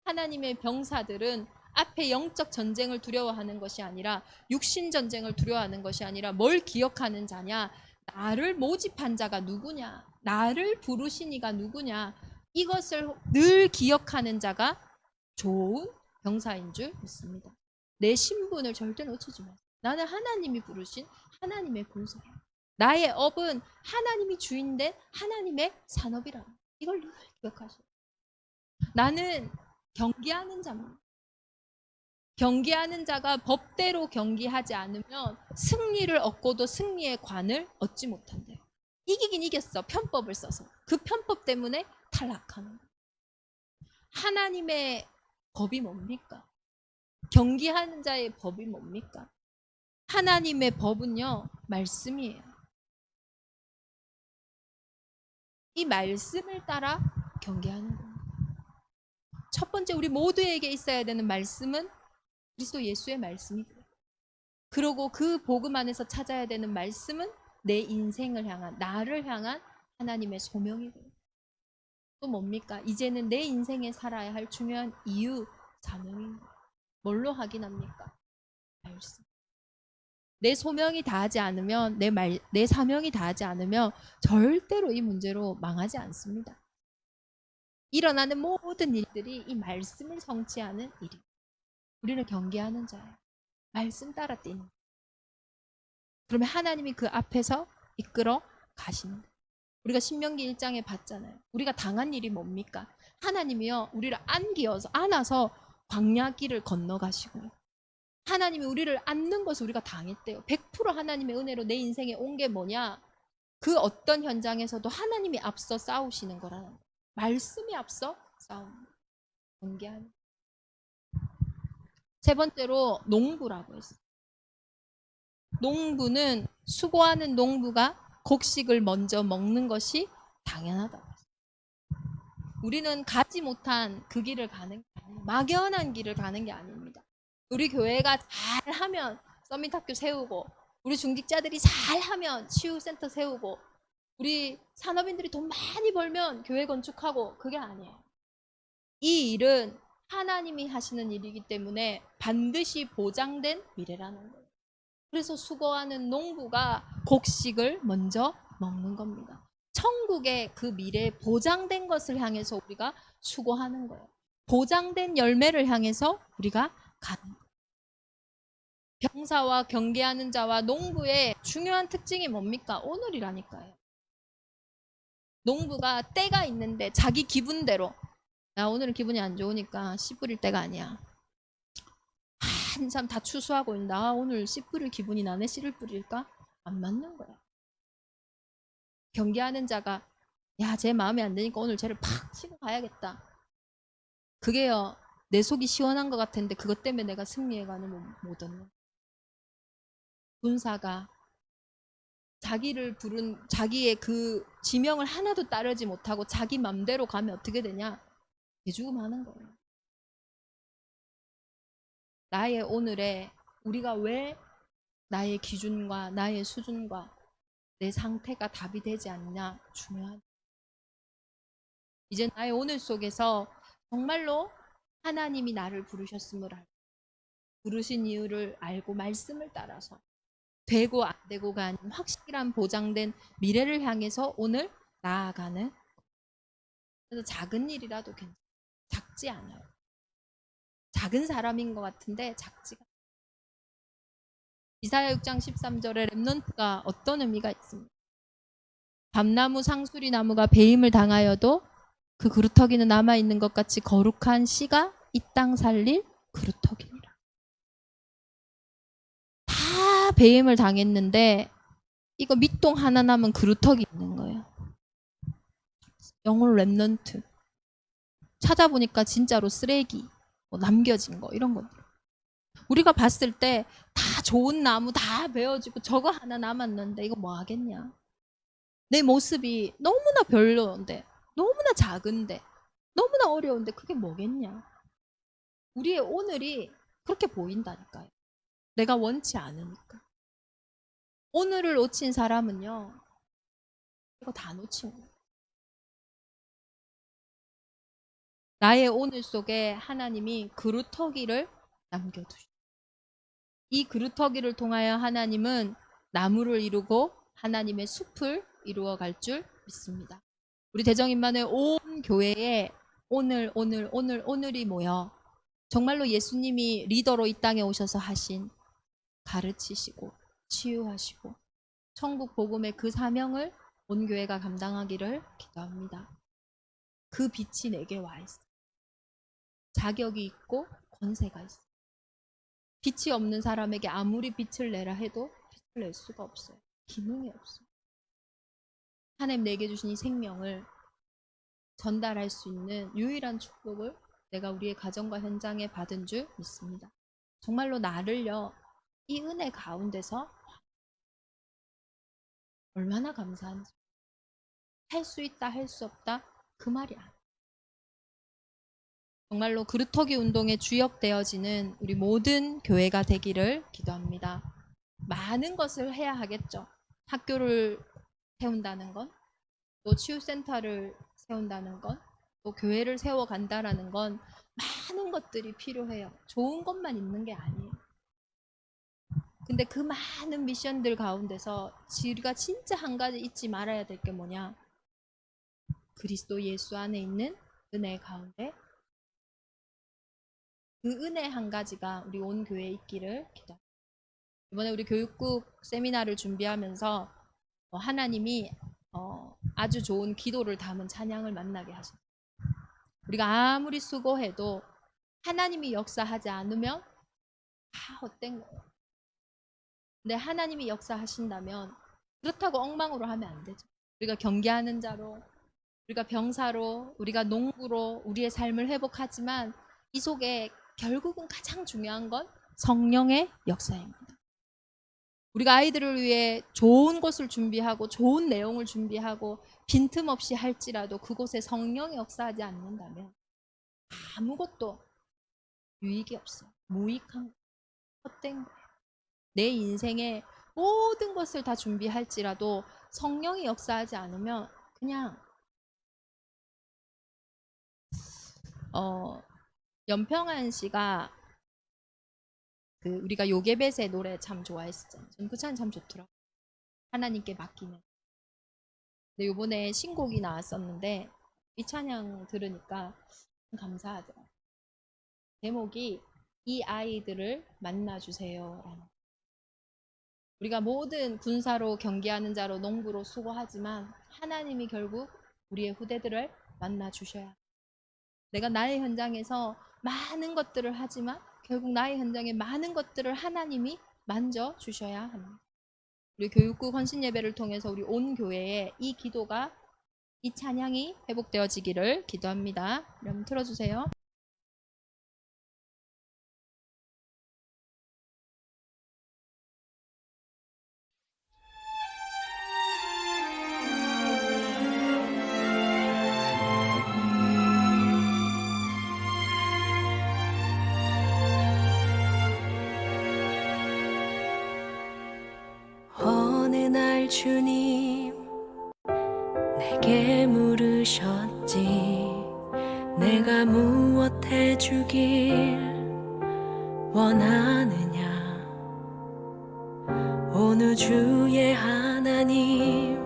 하나님의 병사들은 앞에 영적 전쟁을 두려워하는 것이 아니라, 육신 전쟁을 두려워하는 것이 아니라 뭘 기억하는 자냐? 나를 모집한 자가 누구냐? 나를 부르신 이가 누구냐? 이것을 늘 기억하는 자가 좋은 병사인 줄 믿습니다. 내 신분을 절대 놓치지 마세요. 나는 하나님이 부르신 하나님의 군사예요. 나의 업은 하나님이 주인된 하나님의 산업이라. 이걸 늘 기억하세요. 나는 경기하는 자입니다. 경기하는 자가 법대로 경기하지 않으면 승리를 얻고도 승리의 관을 얻지 못한대요. 이기긴 이겼어. 편법을 써서. 그 편법 때문에 탈락하는 거예요. 하나님의 법이 뭡니까? 경기하는 자의 법이 뭡니까? 하나님의 법은요, 말씀이에요. 이 말씀을 따라 경계하는 겁니다. 첫 번째 우리 모두에게 있어야 되는 말씀은 그리스도 예수의 말씀이고요. 그리고 그 복음 안에서 찾아야 되는 말씀은 내 인생을 향한, 나를 향한 하나님의 소명이고요. 또 뭡니까? 이제는 내 인생에 살아야 할 중요한 이유, 사명인 거예요. 뭘로 확인합니까? 말씀. 내 소명이 다하지 않으면, 내 사명이 다하지 않으면 절대로 이 문제로 망하지 않습니다. 일어나는 모든 일들이 이 말씀을 성취하는 일이에요. 우리는 경계하는 자예요. 말씀 따라 뛰는. 그러면 하나님이 그 앞에서 이끌어 가시는 거예요. 우리가 신명기 1장에 봤잖아요. 우리가 당한 일이 뭡니까? 하나님이요, 우리를 안아서 광야 길을 건너가시고요. 하나님이 우리를 안는 것을 우리가 당했대요. 100% 하나님의 은혜로 내 인생에 온 게 뭐냐? 그 어떤 현장에서도 하나님이 앞서 싸우시는 거라는 거예요. 말씀이 앞서 싸우는 경계하는. 세 번째로 농부라고 했어요. 농부는 수고하는 농부가 곡식을 먼저 먹는 것이 당연하다고 했어요. 우리는 가지 못한 그 길을 가는 게 아니에요. 막연한 길을 가는 게 아닙니다. 우리 교회가 잘하면 서밋학교 세우고, 우리 중직자들이 잘하면 치유센터 세우고, 우리 산업인들이 돈 많이 벌면 교회 건축하고, 그게 아니에요. 이 일은 하나님이 하시는 일이기 때문에 반드시 보장된 미래라는 거예요. 그래서 수고하는 농부가 곡식을 먼저 먹는 겁니다. 천국의 그 미래에 보장된 것을 향해서 우리가 수고하는 거예요. 보장된 열매를 향해서 우리가 가는 거예요. 병사와 경계하는 자와 농부의 중요한 특징이 뭡니까? 오늘이라니까요. 농부가 때가 있는데 자기 기분대로, 야, 오늘은 기분이 안 좋으니까 씨 뿌릴 때가 아니야. 한참 다 추수하고 있는데, 아, 오늘 씨 뿌릴 기분이 나네, 씨를 뿌릴까? 안 맞는 거야. 경계하는 자가, 야, 쟤 마음에 안 드니까 오늘 쟤를 팍 치고 가야겠다. 그게요, 내 속이 시원한 것 같은데 그것 때문에 내가 승리해가는 못 얻는. 군사가 자기를 부른 자기의 그 지명을 하나도 따르지 못하고 자기 맘대로 가면 어떻게 되냐? 개죽음하는 거예요. 나의 오늘에 우리가 왜 나의 기준과 나의 수준과 내 상태가 답이 되지 않냐? 중요하다. 이제 나의 오늘 속에서 정말로 하나님이 나를 부르셨음을 알고, 부르신 이유를 알고 말씀을 따라서 되고 안 되고가 아닌 확실한 보장된 미래를 향해서 오늘 나아가는. 그래서 작은 일이라도 괜찮아요. 작지 않아요. 작은 사람인 것 같은데 작지가 않아요. 이사야 6장 13절에 렘넌트가 어떤 의미가 있습니까? 밤나무 상수리 나무가 배임을 당하여도 그 그루터기는 남아있는 것 같이 거룩한 씨가 이 땅 살릴 그루터기니라. 다 배임을 당했는데 이거 밑동 하나 남은 그루터기 있는 거예요. 영혼 렘넌트. 찾아보니까 진짜로 쓰레기, 뭐 남겨진 거 이런 것들. 우리가 봤을 때 다 좋은 나무 다 베어지고 저거 하나 남았는데 이거 뭐 하겠냐. 내 모습이 너무나 별로인데, 너무나 작은데, 너무나 어려운데 그게 뭐겠냐. 우리의 오늘이 그렇게 보인다니까요. 내가 원치 않으니까. 오늘을 놓친 사람은요, 이거 다 놓친 거예요. 나의 오늘 속에 하나님이 그루터기를 남겨두셨어요. 이 그루터기를 통하여 하나님은 나무를 이루고 하나님의 숲을 이루어 갈 줄 믿습니다. 우리 대정인만의 온 교회에 오늘이 모여 정말로 예수님이 리더로 이 땅에 오셔서 하신 가르치시고 치유하시고 천국 복음의 그 사명을 온 교회가 감당하기를 기도합니다. 그 빛이 내게 와 있어. 자격이 있고 권세가 있어. 빛이 없는 사람에게 아무리 빛을 내라 해도 빛을 낼 수가 없어요. 기능이 없어요. 하나님 내게 주신 이 생명을 전달할 수 있는 유일한 축복을 내가 우리의 가정과 현장에 받은 줄 믿습니다. 정말로 나를요, 이 은혜 가운데서 얼마나 감사한지. 할 수 있다, 할 수 없다, 그 말이 아니에요. 정말로 그루터기 운동에 주역되어지는 우리 모든 교회가 되기를 기도합니다. 많은 것을 해야 하겠죠. 학교를 세운다는 건, 또 치유센터를 세운다는 건, 또 교회를 세워간다라는 건 많은 것들이 필요해요. 좋은 것만 있는 게 아니에요. 근데 그 많은 미션들 가운데서 우리가 진짜 한 가지 잊지 말아야 될 게 뭐냐? 그리스도 예수 안에 있는 은혜 가운데 그 은혜 한 가지가 우리 온 교회에 있기를 기도합니다. 이번에 우리 교육국 세미나를 준비하면서 하나님이 아주 좋은 기도를 담은 찬양을 만나게 하셨어요. 우리가 아무리 수고해도 하나님이 역사하지 않으면 다 헛된 거예요. 근데 하나님이 역사하신다면 그렇다고 엉망으로 하면 안 되죠. 우리가 경계하는 자로, 우리가 병사로, 우리가 농부로 우리의 삶을 회복하지만 이 속에 결국은 가장 중요한 건 성령의 역사입니다. 우리가 아이들을 위해 좋은 것을 준비하고 좋은 내용을 준비하고 빈틈없이 할지라도 그곳에 성령이 역사하지 않는다면 아무것도 유익이 없어요. 무익한 거, 헛된 거예요. 내 인생에 모든 것을 다 준비할지라도 성령이 역사하지 않으면 그냥 연평한 씨가 우리가 요게벳의 노래 참 좋아했었잖아요. 저는 그 찬양 참 좋더라고요. 하나님께 맡기는. 근데 요번에 신곡이 나왔었는데 이 찬양 들으니까 감사하더라고요. 제목이 이 아이들을 만나주세요. 우리가 모든 군사로 경계하는 자로 농부로 수고하지만 하나님이 결국 우리의 후대들을 만나주셔야 해요. 내가 나의 현장에서 많은 것들을 하지만 결국 나의 현장에 많은 것들을 하나님이 만져주셔야 합니다. 우리 교육국 헌신 예배를 통해서 우리 온 교회에 이 기도가, 이 찬양이 회복되어지기를 기도합니다. 여러분 틀어주세요. 어느 날 주님 내게 물으셨지. 내가 무엇 해주길 원하느냐. 어느 주의 하나님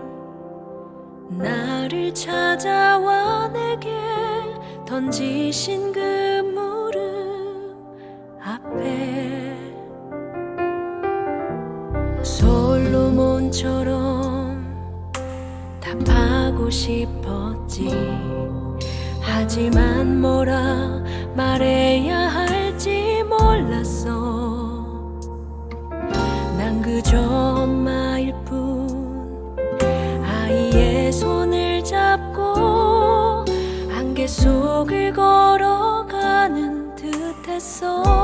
나를 찾아와 내게 던지신 그 무릎 앞에 솔로몬처럼 답하고 싶었지. 하지만 뭐라 말해야 할지 몰랐어. 난 그저 엄마일 뿐. 아이의 손을 잡고 안개 속을 걸어가는 듯했어.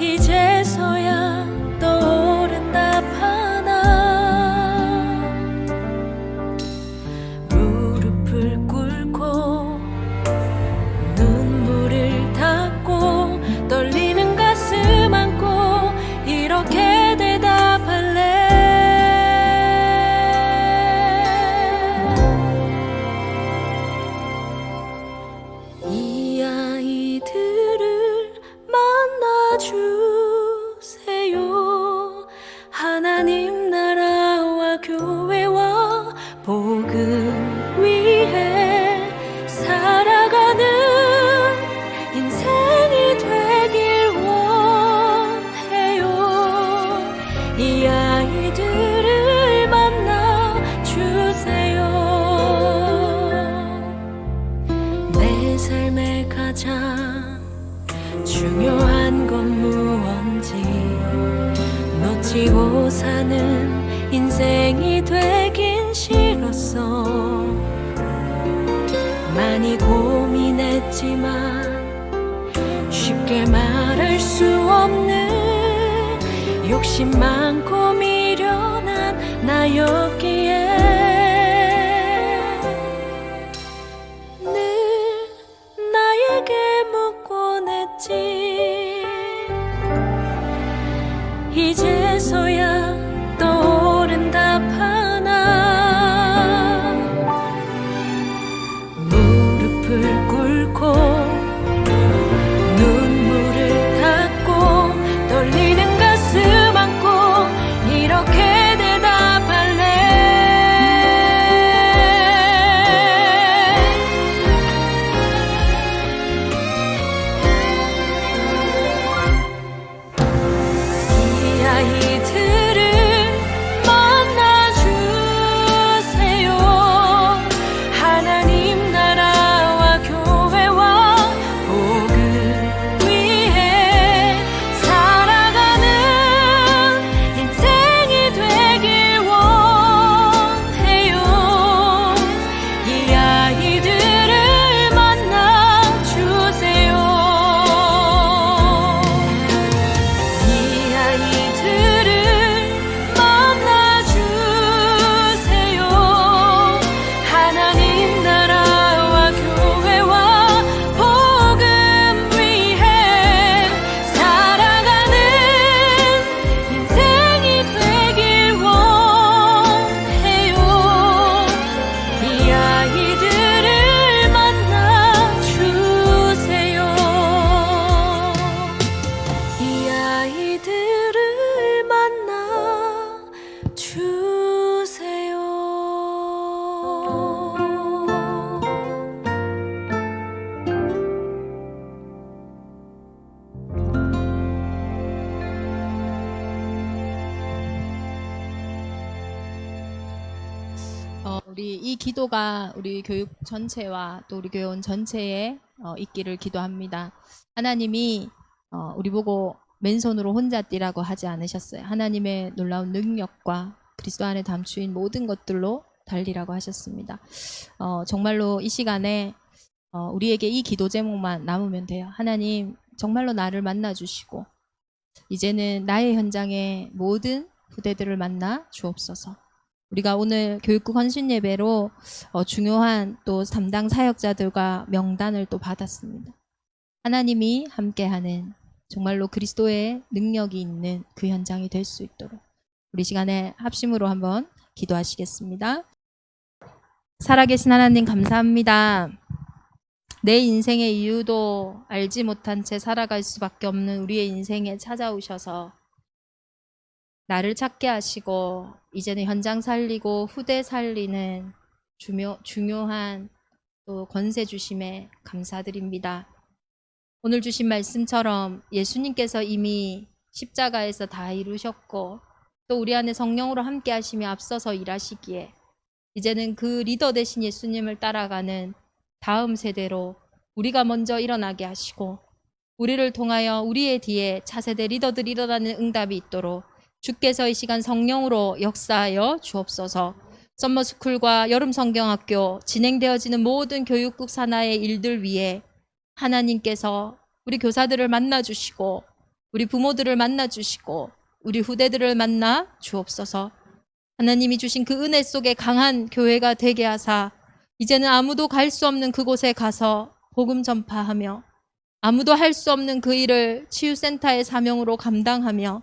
이제서야 떠오른 답 하나. 무릎을 꿇고 눈물을 닦고 떨리는 가슴 안고 이렇게 대답할래. 이 아이들을 만나주 하나님 나라와 교회와 복음 위해 살아가는 인생이 되길 원해요. 이 아이들을 만나 주세요. 내 삶의 가장 중요한 건 무언지 놓치고 사는 인생이 되긴 싫었어. 많이 고민했지만 쉽게 말할 수 없는 욕심 많고 미련한 나였기에 늘 나에게 묻곤 했지. 이제서야 떠오른 답 하나. 무릎을 꿇고 눈물을 닦고 떨리는 가슴 안고 이렇게 대답할래. 우리 이 기도가 우리 교육 전체와 또 우리 교회원 전체에 있기를 기도합니다. 하나님이 우리 보고 맨손으로 혼자 뛰라고 하지 않으셨어요. 하나님의 놀라운 능력과 그리스도 안에 담추인 모든 것들로 달리라고 하셨습니다. 정말로 이 시간에 우리에게 이 기도 제목만 남으면 돼요. 하나님 정말로 나를 만나주시고 이제는 나의 현장에 모든 후대들을 만나 주옵소서. 우리가 오늘 교육국 헌신 예배로 중요한 또 담당 사역자들과 명단을 또 받았습니다. 하나님이 함께하는 정말로 그리스도의 능력이 있는 그 현장이 될 수 있도록 우리 시간에 합심으로 한번 기도하시겠습니다. 살아계신 하나님 감사합니다. 내 인생의 이유도 알지 못한 채 살아갈 수밖에 없는 우리의 인생에 찾아오셔서 나를 찾게 하시고 이제는 현장 살리고 후대 살리는 중요한 또 권세 주심에 감사드립니다. 오늘 주신 말씀처럼 예수님께서 이미 십자가에서 다 이루셨고 또 우리 안에 성령으로 함께 하시며 앞서서 일하시기에 이제는 그 리더 되신 예수님을 따라가는 다음 세대로 우리가 먼저 일어나게 하시고 우리를 통하여 우리의 뒤에 차세대 리더들이 일어나는 응답이 있도록 주께서 이 시간 성령으로 역사하여 주옵소서. 썸머스쿨과 여름성경학교 진행되어지는 모든 교육국 산하의 일들 위에 하나님께서 우리 교사들을 만나주시고 우리 부모들을 만나주시고 우리 후대들을 만나 주옵소서. 하나님이 주신 그 은혜 속에 강한 교회가 되게 하사 이제는 아무도 갈 수 없는 그곳에 가서 복음 전파하며 아무도 할 수 없는 그 일을 치유센터의 사명으로 감당하며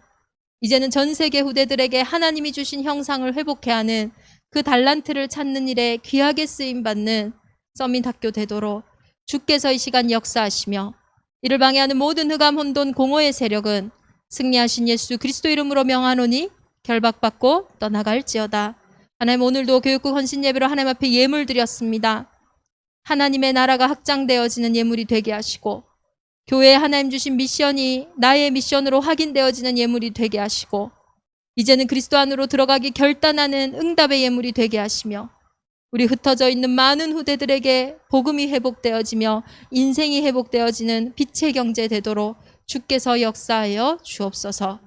이제는 전 세계 후대들에게 하나님이 주신 형상을 회복해 하는 그 달란트를 찾는 일에 귀하게 쓰임받는 서밋학교 되도록 주께서 이 시간 역사하시며 이를 방해하는 모든 흑암 혼돈 공허의 세력은 승리하신 예수 그리스도 이름으로 명하노니 결박받고 떠나갈지어다. 하나님 오늘도 교육국 헌신 예배로 하나님 앞에 예물 드렸습니다. 하나님의 나라가 확장되어지는 예물이 되게 하시고 교회에 하나님 주신 미션이 나의 미션으로 확인되어지는 예물이 되게 하시고 이제는 그리스도 안으로 들어가기 결단하는 응답의 예물이 되게 하시며 우리 흩어져 있는 많은 후대들에게 복음이 회복되어지며 인생이 회복되어지는 빛의 경제 되도록 주께서 역사하여 주옵소서.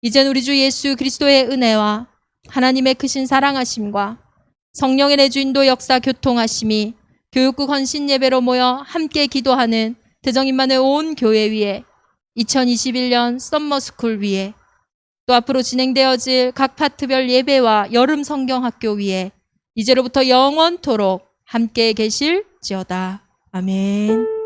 이젠 우리 주 예수 그리스도의 은혜와 하나님의 크신 사랑하심과 성령의 내주인도 역사 교통하심이 교육국 헌신 예배로 모여 함께 기도하는 대정인만의 온 교회 위에 2021년 썸머스쿨 위에 또 앞으로 진행되어질 각 파트별 예배와 여름 성경학교 위에 이제로부터 영원토록 함께 계실지어다. 아멘.